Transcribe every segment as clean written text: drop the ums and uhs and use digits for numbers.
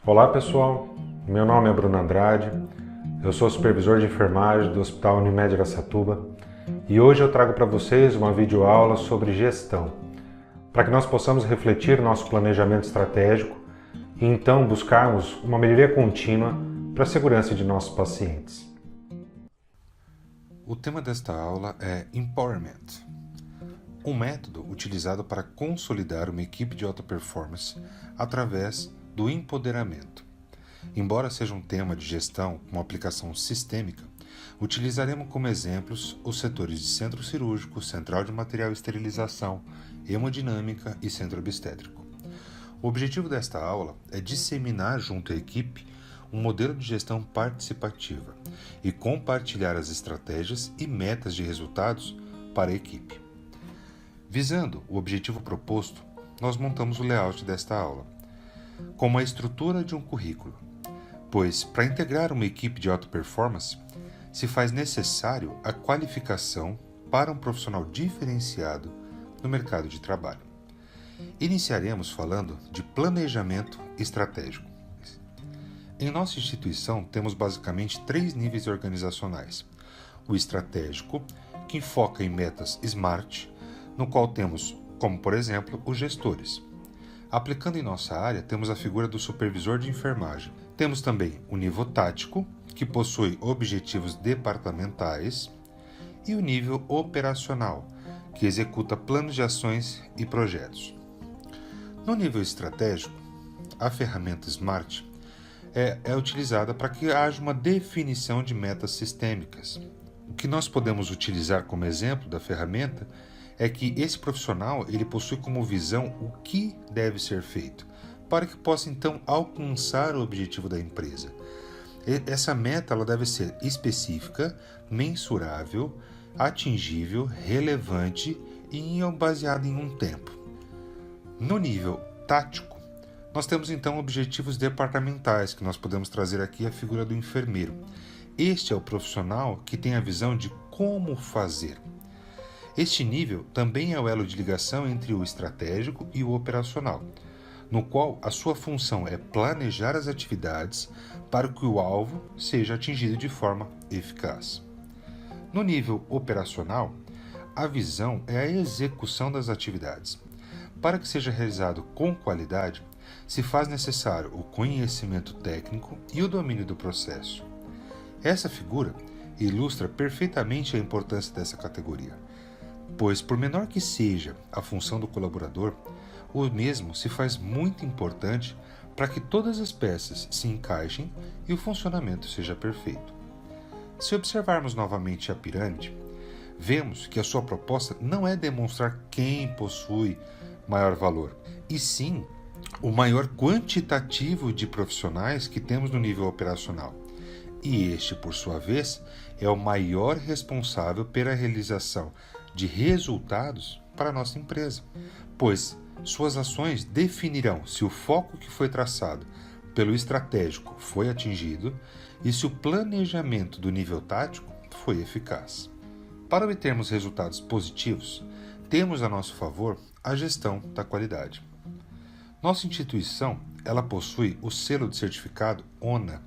Olá pessoal, meu nome é Bruno Andrade, eu sou supervisor de enfermagem do Hospital Unimed Araçatuba e hoje eu trago para vocês uma videoaula sobre gestão, para que nós possamos refletir nosso planejamento estratégico e então buscarmos uma melhoria contínua para a segurança de nossos pacientes. O tema desta aula é Empowerment, um método utilizado para consolidar uma equipe de alta performance através do empoderamento. Embora seja um tema de gestão com aplicação sistêmica, utilizaremos como exemplos os setores de centro cirúrgico, central de material e esterilização, hemodinâmica e centro obstétrico. O objetivo desta aula é disseminar junto à equipe um modelo de gestão participativa e compartilhar as estratégias e metas de resultados para a equipe. Visando o objetivo proposto, nós montamos o layout desta aula, como a estrutura de um currículo, pois para integrar uma equipe de alta performance, se faz necessário a qualificação para um profissional diferenciado no mercado de trabalho. Iniciaremos falando de planejamento estratégico. Em nossa instituição, temos basicamente 3 níveis organizacionais. O estratégico, que foca em metas SMART, no qual temos, como por exemplo, os gestores. Aplicando em nossa área, temos a figura do supervisor de enfermagem. Temos também o nível tático, que possui objetivos departamentais, e o nível operacional, que executa planos de ações e projetos. No nível estratégico, a ferramenta SMART é utilizada para que haja uma definição de metas sistêmicas. O que nós podemos utilizar como exemplo da ferramenta é que esse profissional ele possui como visão o que deve ser feito, para que possa então alcançar o objetivo da empresa. Essa meta ela deve ser específica, mensurável, atingível, relevante e baseada em um tempo. No nível tático, nós temos então objetivos departamentais, que nós podemos trazer aqui a figura do enfermeiro. Este é o profissional que tem a visão de como fazer. Este nível também é o elo de ligação entre o estratégico e o operacional, no qual a sua função é planejar as atividades para que o alvo seja atingido de forma eficaz. No nível operacional, a visão é a execução das atividades. Para que seja realizado com qualidade, se faz necessário o conhecimento técnico e o domínio do processo. Essa figura ilustra perfeitamente a importância dessa categoria, pois por menor que seja a função do colaborador, o mesmo se faz muito importante para que todas as peças se encaixem e o funcionamento seja perfeito. Se observarmos novamente a pirâmide, vemos que a sua proposta não é demonstrar quem possui maior valor, e sim o maior quantitativo de profissionais que temos no nível operacional. E este, por sua vez, é o maior responsável pela realização de resultados para a nossa empresa, pois suas ações definirão se o foco que foi traçado pelo estratégico foi atingido e se o planejamento do nível tático foi eficaz. Para obtermos resultados positivos, temos a nosso favor a gestão da qualidade. Nossa instituição ela possui o selo de certificado ONA,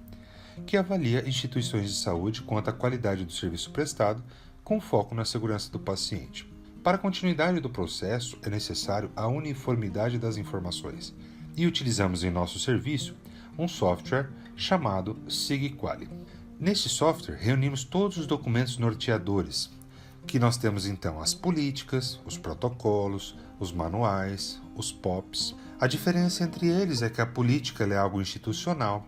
que avalia instituições de saúde quanto à qualidade do serviço prestado, com foco na segurança do paciente. Para a continuidade do processo, é necessário a uniformidade das informações, e utilizamos em nosso serviço um software chamado SigQuali. Neste software, reunimos todos os documentos norteadores, que nós temos então as políticas, os protocolos, os manuais, os POPs. A diferença entre eles é que a política é algo institucional,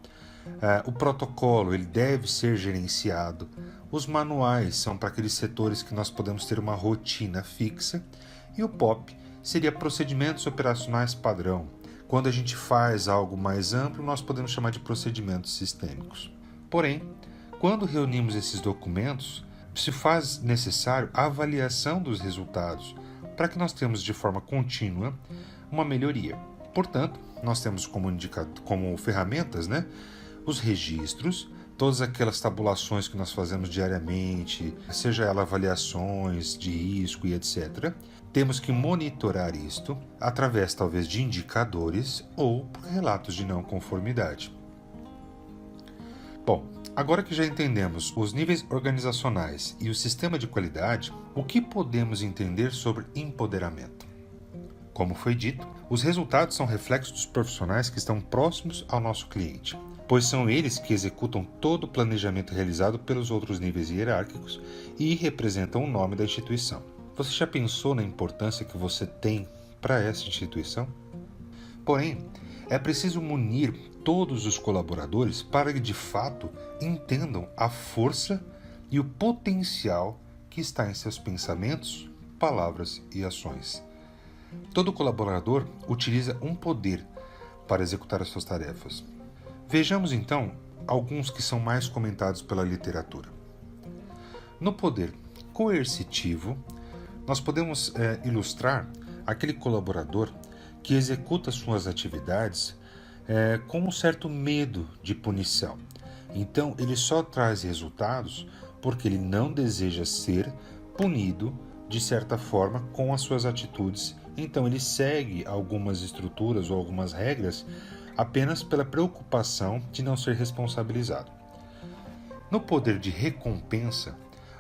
o protocolo ele deve ser gerenciado, os manuais são para aqueles setores que nós podemos ter uma rotina fixa e o POP seria procedimentos operacionais padrão. Quando a gente faz algo mais amplo, nós podemos chamar de procedimentos sistêmicos. Porém, quando reunimos esses documentos, se faz necessário a avaliação dos resultados para que nós tenhamos de forma contínua uma melhoria. Portanto, nós temos como ferramentas, os registros, todas aquelas tabulações que nós fazemos diariamente, seja ela avaliações de risco e etc. Temos que monitorar isto através talvez de indicadores ou por relatos de não conformidade. Bom, agora que já entendemos os níveis organizacionais e o sistema de qualidade, o que podemos entender sobre empoderamento? Como foi dito, os resultados são reflexos dos profissionais que estão próximos ao nosso cliente, pois são eles que executam todo o planejamento realizado pelos outros níveis hierárquicos e representam o nome da instituição. Você já pensou na importância que você tem para essa instituição? Porém, é preciso munir todos os colaboradores para que, de fato, entendam a força e o potencial que está em seus pensamentos, palavras e ações. Todo colaborador utiliza um poder para executar as suas tarefas. Vejamos, então, alguns que são mais comentados pela literatura. No poder coercitivo, nós podemos ilustrar aquele colaborador que executa suas atividades com um certo medo de punição. Então, ele só traz resultados porque ele não deseja ser punido de certa forma com as suas atitudes. Então, ele segue algumas estruturas ou algumas regras apenas pela preocupação de não ser responsabilizado. No poder de recompensa,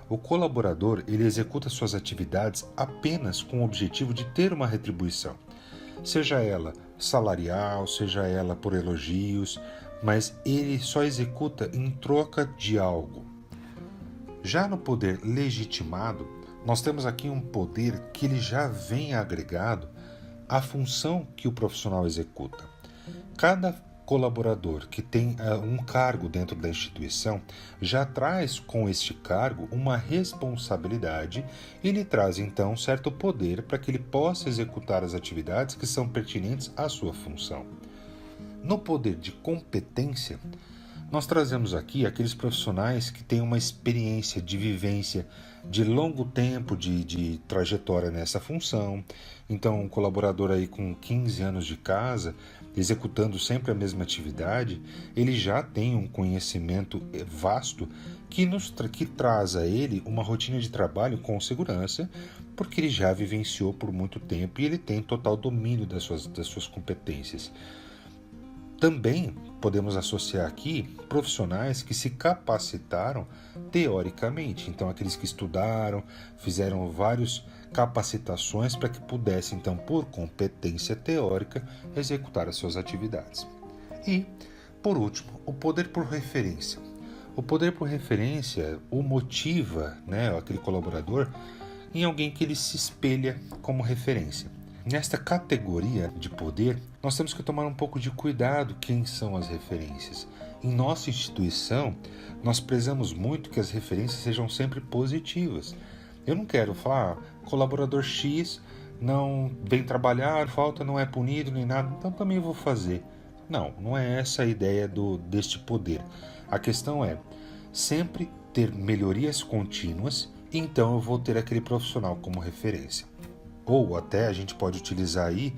o colaborador ele executa suas atividades apenas com o objetivo de ter uma retribuição, seja ela salarial, seja ela por elogios, mas ele só executa em troca de algo. Já no poder legitimado, nós temos aqui um poder que ele já vem agregado à função que o profissional executa. Cada colaborador que tem um cargo dentro da instituição já traz com este cargo uma responsabilidade e lhe traz então certo poder para que ele possa executar as atividades que são pertinentes à sua função. No poder de competência, nós trazemos aqui aqueles profissionais que têm uma experiência de vivência de longo tempo de trajetória nessa função. Então, um colaborador aí com 15 anos de casa, executando sempre a mesma atividade, ele já tem um conhecimento vasto que traz a ele uma rotina de trabalho com segurança, porque ele já vivenciou por muito tempo e ele tem total domínio das suas competências. Também podemos associar aqui profissionais que se capacitaram teoricamente, então aqueles que estudaram, fizeram várias capacitações para que pudessem, então, por competência teórica, executar as suas atividades. E, por último, o poder por referência. O poder por referência o motiva, aquele colaborador, em alguém que ele se espelha como referência. Nesta categoria de poder, nós temos que tomar um pouco de cuidado quem são as referências. Em nossa instituição, nós prezamos muito que as referências sejam sempre positivas. Eu não quero falar, colaborador X não vem trabalhar, falta, não é punido nem nada, então também vou fazer. Não é essa a ideia deste poder. A questão é sempre ter melhorias contínuas, então eu vou ter aquele profissional como referência. Ou até a gente pode utilizar aí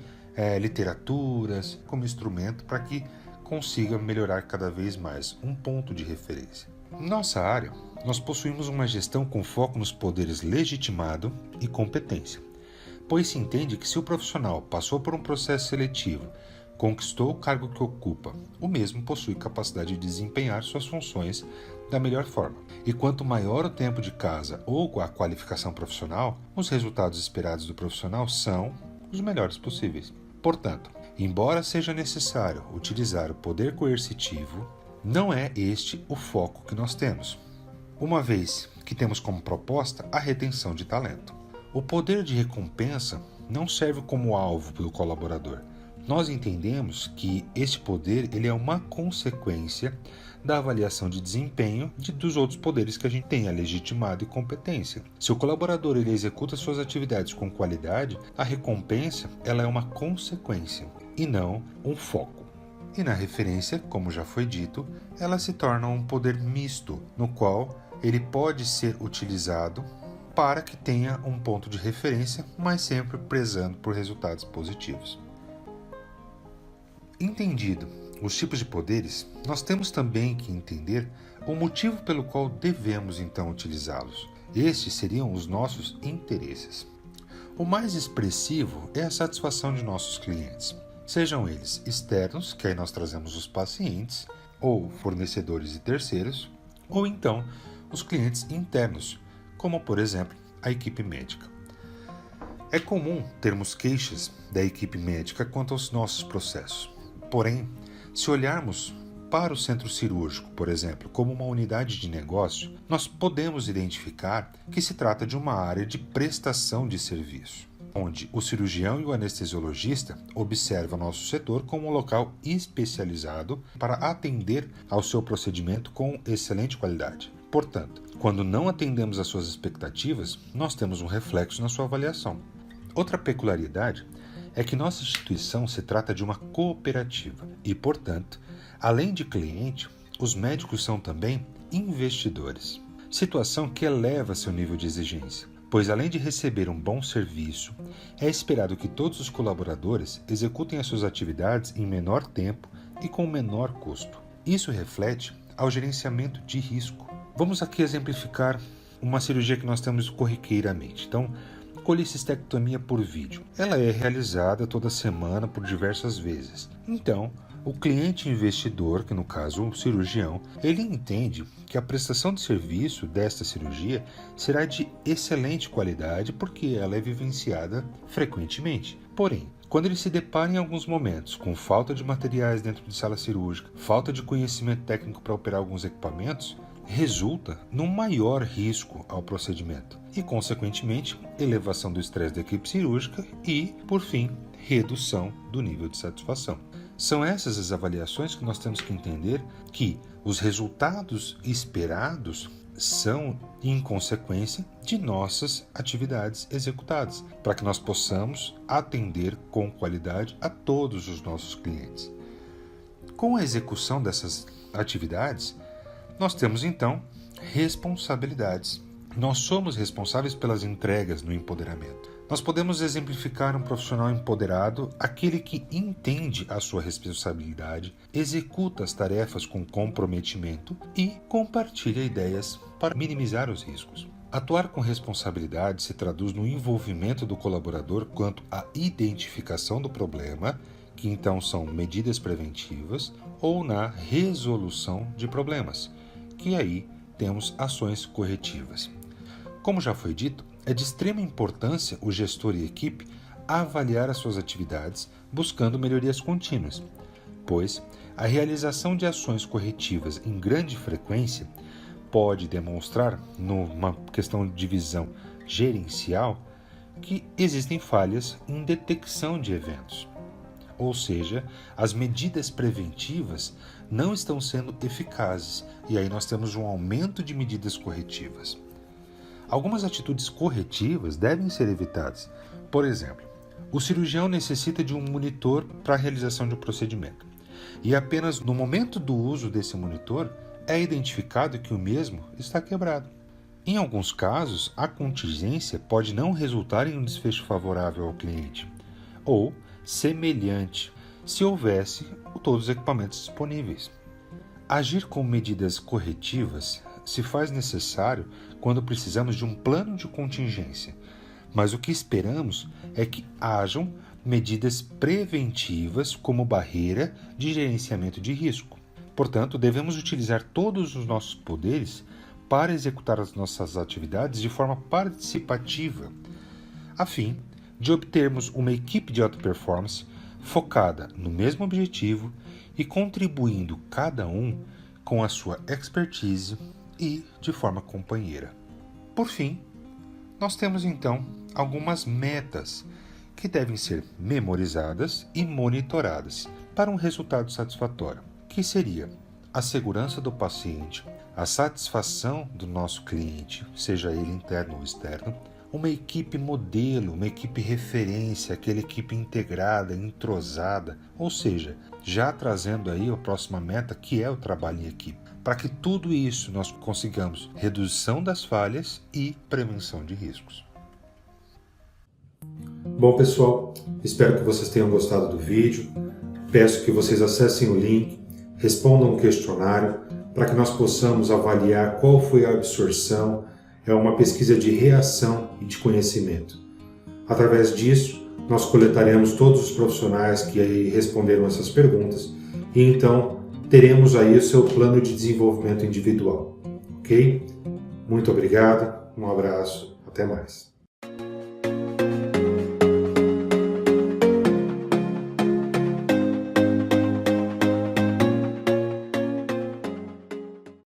literaturas como instrumento para que consiga melhorar cada vez mais um ponto de referência. Em nossa área, nós possuímos uma gestão com foco nos poderes legitimado e competência, pois se entende que se o profissional passou por um processo seletivo, conquistou o cargo que ocupa, o mesmo possui capacidade de desempenhar suas funções da melhor forma. E quanto maior o tempo de casa ou a qualificação profissional, os resultados esperados do profissional são os melhores possíveis. Portanto, embora seja necessário utilizar o poder coercitivo, não é este o foco que nós temos, uma vez que temos como proposta a retenção de talento. O poder de recompensa não serve como alvo do colaborador. Nós entendemos que este poder ele é uma consequência da avaliação de desempenho dos outros poderes que a gente tem, a legitimado e competência. Se o colaborador ele executa suas atividades com qualidade, a recompensa ela é uma consequência e não um foco. E na referência, como já foi dito, ela se torna um poder misto, no qual ele pode ser utilizado para que tenha um ponto de referência, mas sempre prezando por resultados positivos. Entendido os tipos de poderes, nós temos também que entender o motivo pelo qual devemos então utilizá-los. Estes seriam os nossos interesses. O mais expressivo é a satisfação de nossos clientes, sejam eles externos, que aí nós trazemos os pacientes, ou fornecedores e terceiros, ou então os clientes internos, como por exemplo a equipe médica. É comum termos queixas da equipe médica quanto aos nossos processos. Porém, se olharmos para o centro cirúrgico, por exemplo, como uma unidade de negócio, nós podemos identificar que se trata de uma área de prestação de serviço, onde o cirurgião e o anestesiologista observam nosso setor como um local especializado para atender ao seu procedimento com excelente qualidade. Portanto, quando não atendemos às suas expectativas, nós temos um reflexo na sua avaliação. Outra peculiaridade é que nossa instituição se trata de uma cooperativa e, portanto, além de cliente, os médicos são também investidores. Situação que eleva seu nível de exigência, pois além de receber um bom serviço, é esperado que todos os colaboradores executem as suas atividades em menor tempo e com menor custo. Isso reflete ao gerenciamento de risco. Vamos aqui exemplificar uma cirurgia que nós temos corriqueiramente. Então, colicistectomia por vídeo. Ela é realizada toda semana por diversas vezes. Então, o cliente investidor, que no caso o cirurgião, ele entende que a prestação de serviço desta cirurgia será de excelente qualidade porque ela é vivenciada frequentemente. Porém, quando ele se depara em alguns momentos com falta de materiais dentro de sala cirúrgica, falta de conhecimento técnico para operar alguns equipamentos, resulta num maior risco ao procedimento e, consequentemente, elevação do estresse da equipe cirúrgica e, por fim, redução do nível de satisfação. São essas as avaliações que nós temos que entender que os resultados esperados são em consequência de nossas atividades executadas, para que nós possamos atender com qualidade a todos os nossos clientes. Com a execução dessas atividades, nós temos então responsabilidades. Nós somos responsáveis pelas entregas no empoderamento. Nós podemos exemplificar um profissional empoderado, aquele que entende a sua responsabilidade, executa as tarefas com comprometimento e compartilha ideias para minimizar os riscos. Atuar com responsabilidade se traduz no envolvimento do colaborador quanto à identificação do problema, que então são medidas preventivas, ou na resolução de problemas, que aí temos ações corretivas. Como já foi dito, é de extrema importância o gestor e equipe avaliar as suas atividades buscando melhorias contínuas, pois a realização de ações corretivas em grande frequência pode demonstrar, numa questão de visão gerencial, que existem falhas em detecção de eventos. Ou seja, as medidas preventivas não estão sendo eficazes e aí nós temos um aumento de medidas corretivas. Algumas atitudes corretivas devem ser evitadas. Por exemplo, o cirurgião necessita de um monitor para a realização de um procedimento e apenas no momento do uso desse monitor é identificado que o mesmo está quebrado. Em alguns casos, a contingência pode não resultar em um desfecho favorável ao cliente ou semelhante se houvesse todos os equipamentos disponíveis. Agir com medidas corretivas se faz necessário quando precisamos de um plano de contingência, mas o que esperamos é que hajam medidas preventivas como barreira de gerenciamento de risco. Portanto, devemos utilizar todos os nossos poderes para executar as nossas atividades de forma participativa, a fim de obtermos uma equipe de alta performance focada no mesmo objetivo e contribuindo cada um com a sua expertise e de forma companheira. Por fim, nós temos então algumas metas que devem ser memorizadas e monitoradas para um resultado satisfatório, que seria a segurança do paciente, a satisfação do nosso cliente, seja ele interno ou externo, uma equipe modelo, uma equipe referência, aquela equipe integrada, entrosada, ou seja, já trazendo aí a próxima meta, que é o trabalho em equipe, para que tudo isso nós consigamos redução das falhas e prevenção de riscos. Bom, pessoal, espero que vocês tenham gostado do vídeo. Peço que vocês acessem o link, respondam o questionário, para que nós possamos avaliar qual foi a absorção. É uma pesquisa de reação e de conhecimento. Através disso, nós coletaremos todos os profissionais que responderam essas perguntas e então teremos aí o seu plano de desenvolvimento individual, ok? Muito obrigado, um abraço, até mais.